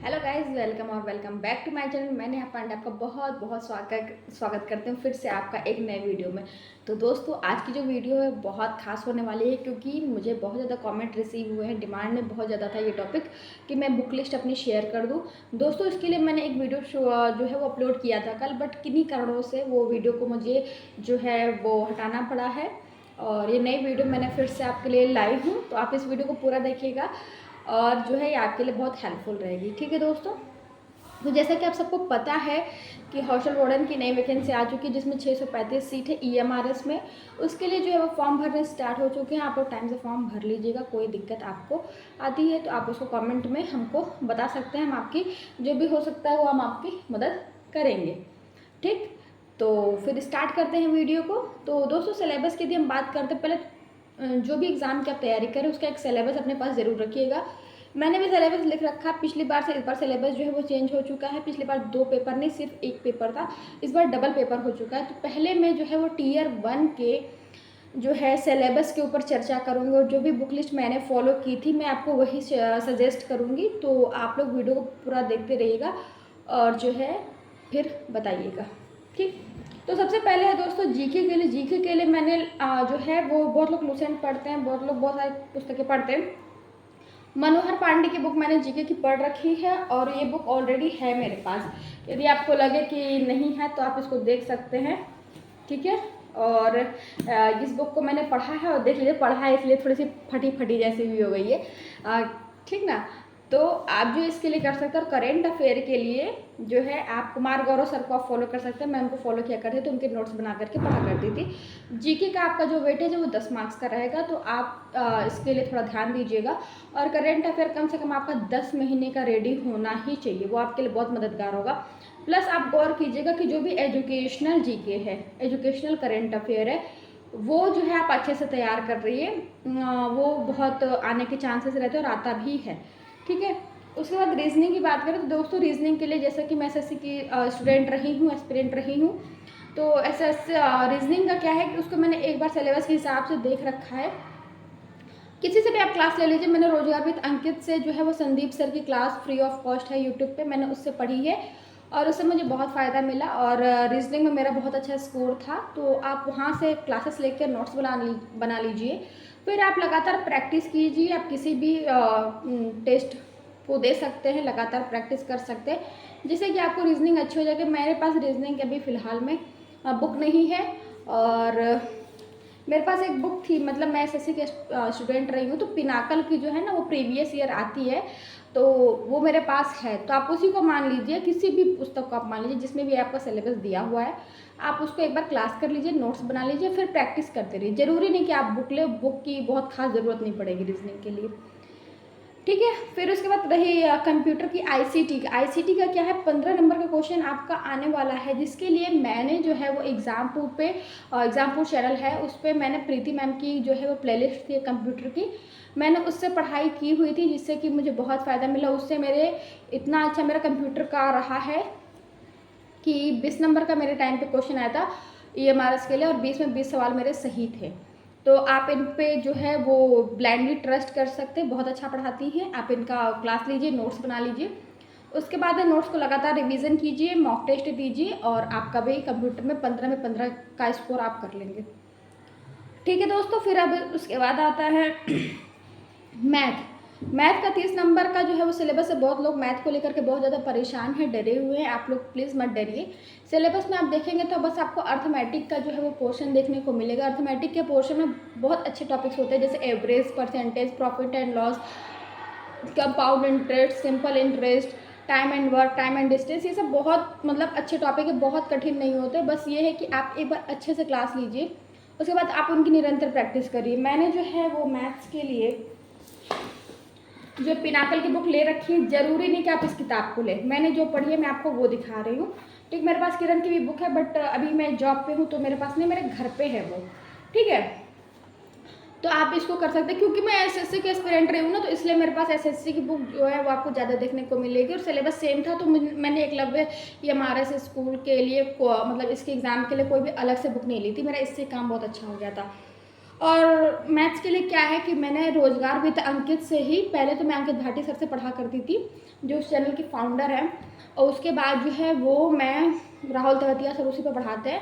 Hello guys, welcome और welcome back to my channel. मैं नेहा पांडे आपका बहुत बहुत स्वागत करते हैं फिर से आपका एक नए वीडियो में। तो दोस्तों, आज की जो वीडियो है बहुत खास होने वाली है क्योंकि मुझे बहुत ज़्यादा कमेंट रिसीव हुए हैं। डिमांड में बहुत ज़्यादा था ये टॉपिक कि मैं बुक लिस्ट अपनी शेयर कर दूं। दोस्तों, इसके लिए मैंने एक वीडियो जो है वो अपलोड किया था कल, बट किन्हीं कारणों से वो वीडियो को मुझे जो है वो हटाना पड़ा है और ये नई वीडियो मैंने फिर से आपके लिए लाई हूँ। तो आप इस वीडियो को पूरा देखिएगा और जो है ये आपके लिए बहुत हेल्पफुल रहेगी। ठीक है दोस्तों, तो जैसा कि आप सबको पता है कि हॉस्टल वार्डन की नई वैकेंसी आ चुकी है जिसमें 635 सीट है ईएमआरएस में। उसके लिए जो है वो फॉर्म भरने स्टार्ट हो चुके हैं। आप लोग टाइम से फॉर्म भर लीजिएगा। कोई दिक्कत आपको आती है तो आप उसको कमेंट में हमको बता सकते हैं। हम आपकी जो भी हो सकता है वो हम आपकी मदद करेंगे। ठीक, तो फिर स्टार्ट करते हैं वीडियो को। तो दोस्तों, सिलेबस की यदि हम बात करते हैं, पहले जो भी एग्ज़ाम की आप तैयारी करें उसका एक सिलेबस अपने पास ज़रूर रखिएगा। मैंने भी सिलेबस लिख रखा। पिछली बार से इस बार सिलेबस जो है वो चेंज हो चुका है। पिछली बार 2 पेपर नहीं, सिर्फ 1 पेपर था। इस बार डबल पेपर हो चुका है। तो पहले मैं जो है वो टियर 1 के जो है सिलेबस के ऊपर चर्चा करूँगी और जो भी बुक लिस्ट मैंने फॉलो की थी मैं आपको वही सजेस्ट करूँगी। तो आप लोग वीडियो को पूरा देखते रहिएगा और जो है फिर बताइएगा। ठीक, तो सबसे पहले है दोस्तों जीके के लिए मैंने जो है वो बहुत लोग लुसेंट पढ़ते हैं, बहुत लोग बहुत सारी पुस्तकें पढ़ते हैं। मनोहर पांडे की बुक मैंने जीके की पढ़ रखी है और ये बुक ऑलरेडी है मेरे पास। यदि आपको लगे कि नहीं है तो आप इसको देख सकते हैं। ठीक है, और इस बुक को मैंने पढ़ा है और देख लीजिए, पढ़ा है इसलिए थोड़ी सी फटी फटी जैसी भी हो गई है। ठीक ना। तो आप जो इसके लिए कर सकते हैं, और करेंट अफेयर के लिए जो है आप कुमार गौरव सर को आप फॉलो कर सकते हैं। मैं उनको फॉलो किया करती तो उनके नोट्स बना करके पढ़ा करती थी। जीके का आपका जो वेटेज है वो 10 मार्क्स का रहेगा, तो आप इसके लिए थोड़ा ध्यान दीजिएगा। और करेंट अफेयर कम से कम आपका 10 महीने का रेडी होना ही चाहिए, वो आपके लिए बहुत मददगार होगा। प्लस आप गौर कीजिएगा कि जो भी एजुकेशनल जीके है, एजुकेशनल करेंट अफेयर है, वो जो है आप अच्छे से तैयार कर रही है। वो बहुत आने के चांसेस रहते हैं और आता भी है। ठीक है, उसके बाद रीजनिंग की बात करें तो दोस्तों, रीजनिंग के लिए जैसा कि मैं एसएससी की स्टूडेंट रही हूँ, एस्पिरेंट रही हूँ, तो रीजनिंग का क्या है कि उसको मैंने एक बार सिलेबस के हिसाब से देख रखा है। किसी से भी आप क्लास ले लीजिए। मैंने रोजगार विद अंकित से जो है वो संदीप सर की क्लास फ्री ऑफ कॉस्ट है यूट्यूब पे, मैंने उससे पढ़ी है और उससे मुझे बहुत फ़ायदा मिला और रीजनिंग में मेरा बहुत अच्छा स्कोर था। तो आप वहाँ से क्लासेस लेकर नोट्स बना लीजिए। फिर आप लगातार प्रैक्टिस कीजिए। आप किसी भी टेस्ट को दे सकते हैं, लगातार प्रैक्टिस कर सकते हैं जिससे कि आपको रीजनिंग अच्छी हो जाएगी। मेरे पास रीजनिंग के अभी फ़िलहाल में बुक नहीं है और मेरे पास एक बुक थी, मतलब मैं एसएससी के स्टूडेंट रही हूँ तो पिनाकल की जो है ना वो प्रीवियस ईयर आती है, तो वो मेरे पास है। तो आप उसी को मान लीजिए, किसी भी पुस्तक को आप मान लीजिए जिसमें भी आपका सिलेबस दिया हुआ है, आप उसको एक बार क्लास कर लीजिए, नोट्स बना लीजिए, फिर प्रैक्टिस करते रहिए। ज़रूरी नहीं कि आप बुक ले, बुक की बहुत खास ज़रूरत नहीं पड़ेगी रीजनिंग के लिए। ठीक है, फिर उसके बाद रही कंप्यूटर की आईसीटी का क्या है, 15 नंबर का क्वेश्चन आपका आने वाला है, जिसके लिए मैंने जो है वो एग्जामपुर चैनल है उस पर मैंने प्रीति मैम की जो है वो प्लेलिस्ट थी कंप्यूटर की, मैंने उससे पढ़ाई की हुई थी जिससे कि मुझे बहुत फ़ायदा मिला। उससे मेरे इतना अच्छा मेरा कंप्यूटर का रहा है कि 20 नंबर का मेरे टाइम पे क्वेश्चन आया था ईएमआरएस के लिए और 20 में 20 सवाल मेरे सही थे। तो आप इन पे जो है वो ब्लाइंडली ट्रस्ट कर सकते हैं, बहुत अच्छा पढ़ाती हैं। आप इनका क्लास लीजिए, नोट्स बना लीजिए, उसके बाद नोट्स को लगातार रिवीजन कीजिए, मॉक टेस्ट दीजिए और आपका भी कंप्यूटर में 15 में 15 का स्कोर आप कर लेंगे। ठीक है दोस्तों, फिर अब उसके बाद आता है मैथ का 30 नंबर का जो है वो सिलेबस है। बहुत लोग मैथ को लेकर के बहुत ज़्यादा परेशान हैं, डरे हुए हैं। आप लोग प्लीज़ मत डरिए। सिलेबस में आप देखेंगे तो बस आपको अर्थमेटिक का जो है वो पोर्शन देखने को मिलेगा। अर्थमेटिक के पोर्शन में बहुत अच्छे टॉपिक्स होते हैं, जैसे average, percentage, profit and loss, compound interest, simple interest, time and work, time and distance. ये सब बहुत मतलब अच्छे टॉपिक है, बहुत कठिन नहीं होते। बस ये है कि आप एक बार अच्छे से क्लास लीजिए, उसके बाद आप उनकी निरंतर प्रैक्टिस करिए। मैंने जो है वो मैथ्स के लिए जो पिनाकल की बुक ले रखी है, ज़रूरी नहीं कि आप इस किताब को लें, मैंने जो पढ़ी है मैं आपको वो दिखा रही हूँ। ठीक, मेरे पास किरण की भी बुक है बट अभी मैं जॉब पे हूँ तो मेरे पास नहीं, मेरे घर पे है वो। ठीक है, तो आप इसको कर सकते हैं। क्योंकि मैं एसएससी के एस्पिरेंट रही हूँ ना, तो इसलिए मेरे पास एसएससी की बुक जो है वो आपको ज़्यादा देखने को मिलेगी और सिलेबस सेम था। तो मैंने एकलव्य ये हमारे से स्कूल के लिए मतलब इसके एग्ज़ाम के लिए कोई भी अलग से बुक नहीं ली थी, मेरा इससे काम बहुत अच्छा हो गया था। और मैथ्स के लिए क्या है कि मैंने रोजगार विद अंकित से ही, पहले तो मैं अंकित भाटी सर से पढ़ा करती थी जो उस चैनल के फाउंडर हैं, और उसके बाद जो है वो मैं राहुल तेवतिया सर उसी पे पढ़ाते हैं,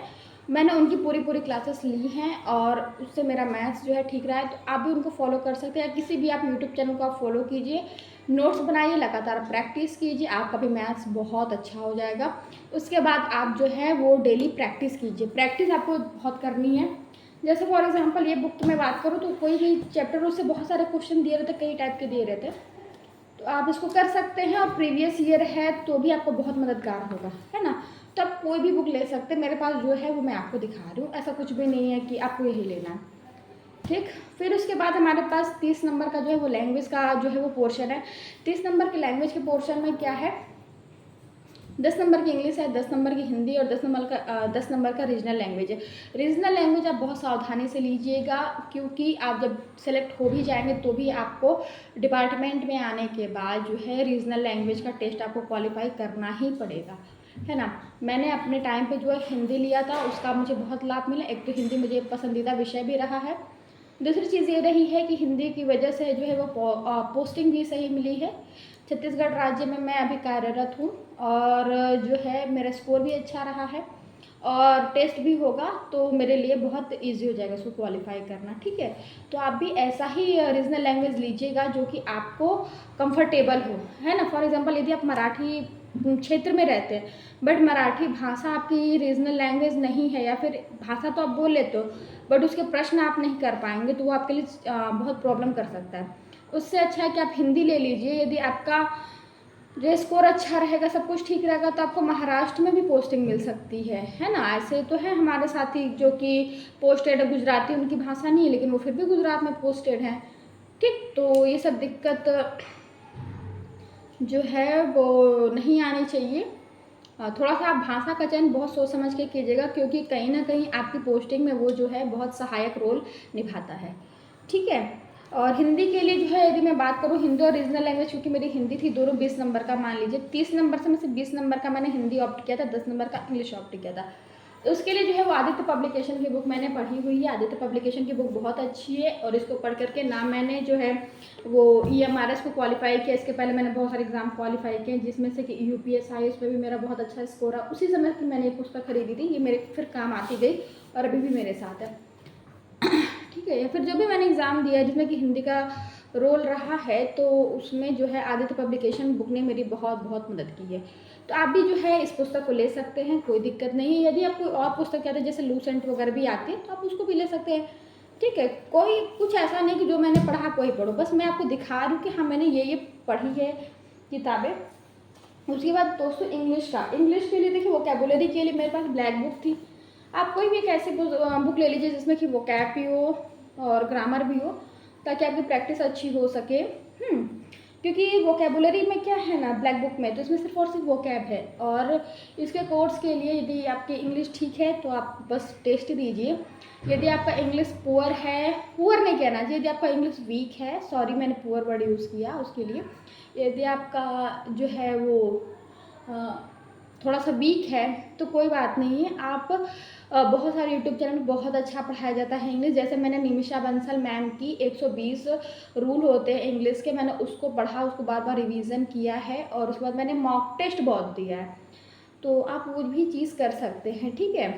मैंने उनकी पूरी क्लासेस ली हैं और उससे मेरा मैथ्स जो है ठीक रहा है। तो आप भी उनको फॉलो कर सकते हैं, किसी भी आप यूट्यूब चैनल को आप फॉलो कीजिए, नोट्स बनाइए, लगातार प्रैक्टिस कीजिए, आपका भी मैथ्स बहुत अच्छा हो जाएगा। उसके बाद आप जो है वो डेली प्रैक्टिस कीजिए, प्रैक्टिस आपको बहुत करनी है। जैसे फॉर एग्जांपल ये बुक की मैं बात करूँ तो कोई भी चैप्टर उससे बहुत सारे क्वेश्चन दिए रहते, कई टाइप के दिए रहते, तो आप इसको कर सकते हैं और प्रीवियस ईयर है तो भी आपको बहुत मददगार होगा, है ना। तो आप कोई भी बुक ले सकते हैं, मेरे पास जो है वो मैं आपको दिखा रही हूँ, ऐसा कुछ भी नहीं है कि आपको यही लेना है, ठीक। फिर उसके बाद हमारे पास 30 नंबर का जो है वो लैंग्वेज का जो है वो पोर्शन है। 30 नंबर के लैंग्वेज के पोर्शन में क्या है, 10 नंबर की इंग्लिश है, 10 नंबर की हिंदी और 10 नंबर का रीजनल लैंग्वेज है। रीजनल लैंग्वेज आप बहुत सावधानी से लीजिएगा, क्योंकि आप जब सेलेक्ट हो भी जाएंगे तो भी आपको डिपार्टमेंट में आने के बाद जो है रीजनल लैंग्वेज का टेस्ट आपको क्वालिफाई करना ही पड़ेगा, है ना। मैंने अपने टाइम पे जो है हिंदी लिया था, उसका मुझे बहुत लाभ मिला। एक तो हिंदी मुझे पसंदीदा विषय भी रहा है, दूसरी चीज़ ये रही है कि हिंदी की वजह से जो है वो पोस्टिंग भी सही मिली है। छत्तीसगढ़ राज्य में मैं अभी कार्यरत हूँ और जो है मेरा स्कोर भी अच्छा रहा है और टेस्ट भी होगा तो मेरे लिए बहुत इजी हो जाएगा उसको क्वालिफाई करना, ठीक है। तो आप भी ऐसा ही रीजनल लैंग्वेज लीजिएगा जो कि आपको कंफर्टेबल हो, है ना। फॉर एग्जांपल यदि आप मराठी क्षेत्र में रहते हैं बट मराठी भाषा आपकी रीजनल लैंग्वेज नहीं है, या फिर भाषा तो आप बोल लेते हो बट उसके प्रश्न आप नहीं कर पाएंगे, तो वो आपके लिए बहुत प्रॉब्लम कर सकता है। उससे अच्छा है कि आप हिंदी ले लीजिए। यदि आपका जो स्कोर अच्छा रहेगा, सब कुछ ठीक रहेगा, तो आपको महाराष्ट्र में भी पोस्टिंग मिल सकती है ना। ऐसे तो है हमारे साथी जो कि पोस्टेड है, गुजराती उनकी भाषा नहीं है लेकिन वो फिर भी गुजरात में पोस्टेड है, ठीक। तो ये सब दिक्कत जो है वो नहीं आनी चाहिए। थोड़ा सा आप भाषा का चयन बहुत सोच समझ के कीजिएगा, क्योंकि कहीं ना कहीं आपकी पोस्टिंग में वो जो है बहुत सहायक रोल निभाता है, ठीक है। और हिंदी के लिए जो है यदि मैं बात करूँ, हिंदी और रीजनल लैंग्वेज, क्योंकि मेरी हिंदी थी दोनों 20 नंबर का, मान लीजिए 30 नंबर से में से 20 नंबर का मैंने हिंदी ऑप्ट किया था, 10 नंबर का इंग्लिश ऑप्ट किया था। तो उसके लिए जो है वो आदित्य पब्लिकेशन की बुक मैंने पढ़ी हुई है। आदित्य पब्लिकेशन की बुक बहुत अच्छी है और इसको पढ़ करके ना मैंने जो है वो EMRS को क्वालिफाई किया, इसके पहले मैंने बहुत सारे एग्जाम क्वालिफाई किए जिसमें से कि UPSI, उसमें भी मेरा बहुत अच्छा स्कोर है। उसी समय की मैंने ये पुस्तक खरीदी थी, ये मेरे फिर काम आती गई और अभी भी मेरे साथ है, ठीक है। या फिर जो भी मैंने एग्ज़ाम दिया है जिसमें कि हिंदी का रोल रहा है, तो उसमें जो है आदित्य पब्लिकेशन बुक ने मेरी बहुत मदद की है। तो आप भी जो है इस पुस्तक को ले सकते हैं, कोई दिक्कत नहीं है। यदि आप कोई और पुस्तक कहते हैं जैसे लूसेंट वगैरह भी आते हैं तो आप उसको भी ले सकते हैं, ठीक है। कोई कुछ ऐसा नहीं कि जो मैंने पढ़ा आप वही पढ़ो, बस मैं आपको दिखा रही हूँ कि हाँ मैंने ये पढ़ी है किताबें। उसके बाद दोस्तों इंग्लिश के लिए देखिए, वोकैबुलरी के लिए मेरे पास ब्लैक बुक थी। आप कोई भी एक ऐसी बुक ले लीजिए जिसमें कि वोकैब भी हो और ग्रामर भी हो, ताकि आपकी प्रैक्टिस अच्छी हो सके। क्योंकि वोकैबुलरी में क्या है ना, ब्लैक बुक में तो इसमें सिर्फ और सिर्फ वोकैब है, और इसके कोर्स के लिए यदि आपकी इंग्लिश ठीक है तो आप बस टेस्ट दीजिए। यदि आपका इंग्लिश पुअर है, पुअर नहीं कहना चाहिए, यदि आपका इंग्लिश वीक है, सॉरी मैंने पुअर वर्ड यूज़ किया उसके लिए, यदि आपका जो है वो थोड़ा सा वीक है तो कोई बात नहीं है। आप बहुत सारे यूट्यूब चैनल में बहुत अच्छा पढ़ाया जाता है इंग्लिश, जैसे मैंने निमिषा बंसल मैम की 120 रूल होते हैं इंग्लिश के, मैंने उसको पढ़ा, उसको बार बार रिवीजन किया है और उसके बाद मैंने मॉक टेस्ट बहुत दिया है, तो आप वो भी चीज़ कर सकते हैं, ठीक है।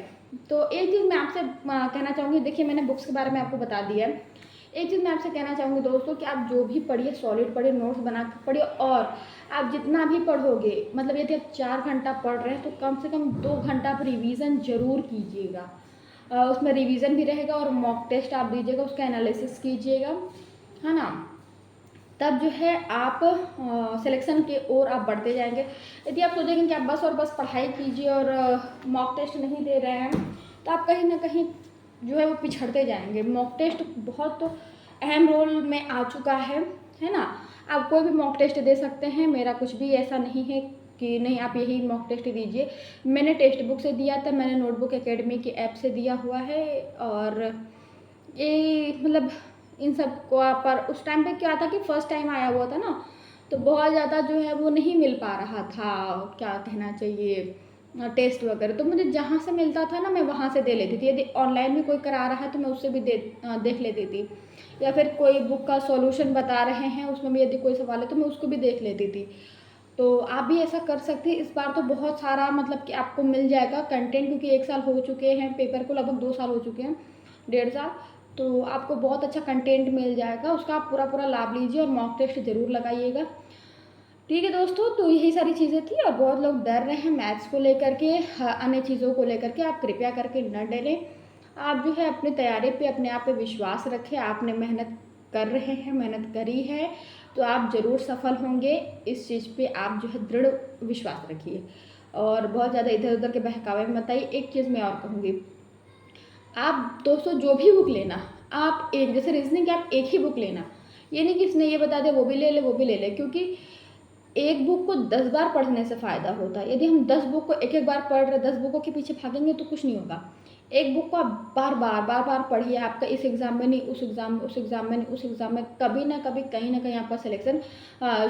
तो एक चीज़ मैं आपसे कहना चाहूँगी, देखिए मैंने बुक्स के बारे में आपको बता दिया है। एक चीज़ मैं आपसे कहना चाहूँगी दोस्तों कि आप जो भी पढ़िए सॉलिड पढ़िए, नोट्स बना के पढ़िए, और आप जितना भी पढ़ोगे, मतलब यदि आप 4 घंटा पढ़ रहे हैं तो कम से कम 2 घंटा आप रिवीजन ज़रूर कीजिएगा। उसमें रिवीजन भी रहेगा और मॉक टेस्ट आप दीजिएगा, उसका एनालिसिस कीजिएगा, है ना। तब जो है आप सिलेक्शन के ओर आप बढ़ते जाएंगे। यदि आप सोचेंगे कि आप बस और बस पढ़ाई कीजिए और मॉक टेस्ट नहीं दे रहे हैं, तो आप कहीं ना कहीं जो है वो पिछड़ते जाएंगे। मॉक टेस्ट बहुत अहम रोल में आ चुका है ना। आप कोई भी मॉक टेस्ट दे सकते हैं, मेरा कुछ भी ऐसा नहीं है कि नहीं आप यही मॉक टेस्ट दीजिए। मैंने टेक्स्ट बुक से दिया था, मैंने नोटबुक एकेडमी की ऐप से दिया हुआ है, और ये मतलब इन सब को पर उस टाइम पे क्या था कि फर्स्ट टाइम आया हुआ था ना, तो बहुत ज़्यादा जो है वो नहीं मिल पा रहा था, क्या कहना चाहिए, टेस्ट वगैरह, तो मुझे जहाँ से मिलता था ना मैं वहाँ से दे लेती थी। यदि ऑनलाइन भी कोई करा रहा है तो मैं उससे भी देख लेती थी, या फिर कोई बुक का सॉल्यूशन बता रहे हैं उसमें भी यदि कोई सवाल है तो मैं उसको भी देख लेती थी। तो आप भी ऐसा कर सकते हैं। इस बार तो बहुत सारा मतलब कि आपको मिल जाएगा कंटेंट, क्योंकि 1 साल हो चुके हैं पेपर को, लगभग 2 साल हो चुके हैं, 1.5 साल। तो आपको बहुत अच्छा कंटेंट मिल जाएगा, उसका आप पूरा लाभ लीजिए और मॉक टेस्ट ज़रूर लगाइएगा। ठीक है दोस्तों, तो यही सारी चीज़ें थी। और बहुत लोग डर रहे हैं मैथ्स को लेकर के, अन्य चीज़ों को लेकर के, आप कृपया करके न डरें। आप जो है अपनी तैयारी पे, अपने आप पे विश्वास रखें। आपने मेहनत कर रहे हैं, मेहनत करी है तो आप ज़रूर सफल होंगे। इस चीज़ पे आप जो है दृढ़ विश्वास रखिए और बहुत ज़्यादा इधर उधर के बहकावे में मत आइए। एक चीज़ मैं और कहूँगी, आप दोस्तों जो भी बुक लेना, आप एक, जैसे रीजनिंग की आप एक ही बुक लेना, ये नहीं कि इसने ये बता दिया वो भी ले ले वो भी ले ले, क्योंकि एक बुक को 10 बार पढ़ने से फ़ायदा होता है। यदि हम 10 बुक को एक बार पढ़ रहे, 10 बुकों के पीछे भागेंगे तो कुछ नहीं होगा। एक बुक को आप बार बार पढ़िए। आपका इस एग्ज़ाम में नहीं, उस एग्ज़ाम में, उस एग्ज़ाम में नहीं, उस एग्ज़ाम में, कभी ना कभी कहीं ना कहीं आपका सिलेक्शन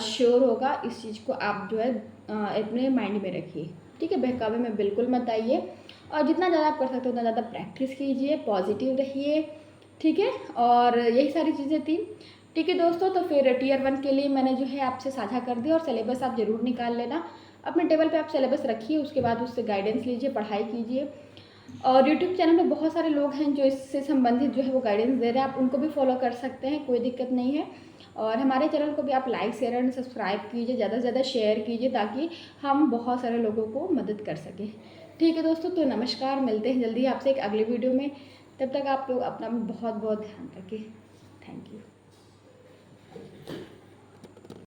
श्योर होगा। इस चीज़ को आप जो है अपने माइंड में रखिए। ठीक है, बहकावे में बिल्कुल मत आइए और जितना ज़्यादा आप कर सकते हो उतना ज़्यादा प्रैक्टिस कीजिए, पॉजिटिव रहिए। ठीक है, और यही सारी चीज़ें थी। ठीक है दोस्तों, तो फिर टियर 1 के लिए मैंने जो है आपसे साझा कर दिया, और सिलेबस आप ज़रूर निकाल लेना। अपने टेबल पे आप सिलेबस रखिए, उसके बाद उससे गाइडेंस लीजिए, पढ़ाई कीजिए। और यूट्यूब चैनल में बहुत सारे लोग हैं जो इससे संबंधित जो है वो गाइडेंस दे रहे हैं, आप उनको भी फॉलो कर सकते हैं, कोई दिक्कत नहीं है। और हमारे चैनल को भी आप लाइक शेयर एंड सब्सक्राइब कीजिए, ज़्यादा से ज़्यादा शेयर कीजिए, ताकि हम बहुत सारे लोगों को मदद कर सकें। ठीक है दोस्तों, तो नमस्कार, मिलते हैं जल्दी आपसे एक अगले वीडियो में। तब तक आप लोग अपना बहुत बहुत ध्यान रखें। Thank you.